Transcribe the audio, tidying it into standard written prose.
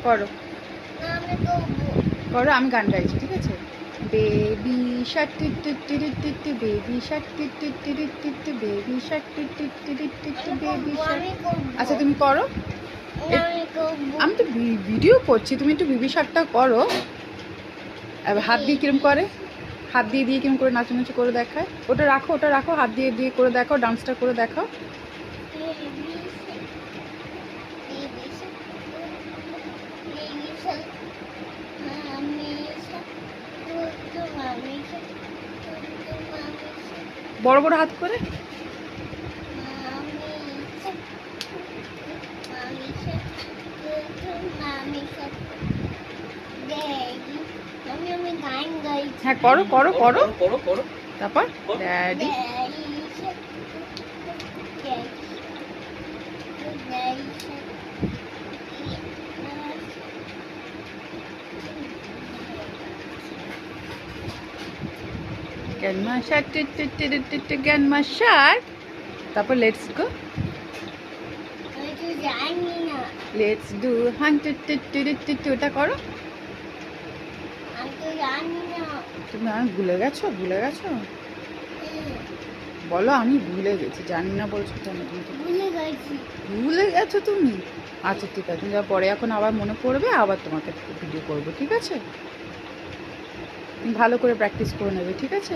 করো করো, আমি গান গাইছি, ঠিক আছে? বেবি শার্ক টিট টিট টিট টিট, বেবি শার্ক টিট টিট টিট টিট, বেবি শার্ক টিট টিট টিট টিট, বেবি শার্ক। আচ্ছা তুমি করো, আমি তো ভিডিও করছি, তুমি একটু বেবি শার্কটা করো। এবার হাত দিয়ে কিরম করে, হাত দিয়ে দিয়ে কিরম করে নাচানাচি করে দেখায়। ওটা রাখো, ওটা রাখো, হাত দিয়ে দিয়ে করে দেখাও, ডান্সটা করে দেখাও। বড় বড় হাত করে। হ্যাঁ করো করো করো করো, তারপর ড্যাডি। গ্র্যান্ডমা শার্ক টিট টিট টিট টিট, গ্র্যান্ডমা শার্ক। তারপর লেটস গো, লেটস ডু হান টিট টিট টিট টিট, ওটা করো। তুমি আমি ভুলে গেছো, ভুলে গেছো? বলো আমি ভুলে গেছি, জানি না বলছো কেন? তুমি ভুলে গেছো তুমি? আচ্ছা ঠিক আছে, তুমি যা পরে এখন আবার মনে পড়বে, আবার তোমাকে ভিডিও করবো, ঠিক আছে? তুমি ভালো করে প্র্যাকটিস করে নেবে, ঠিক আছে?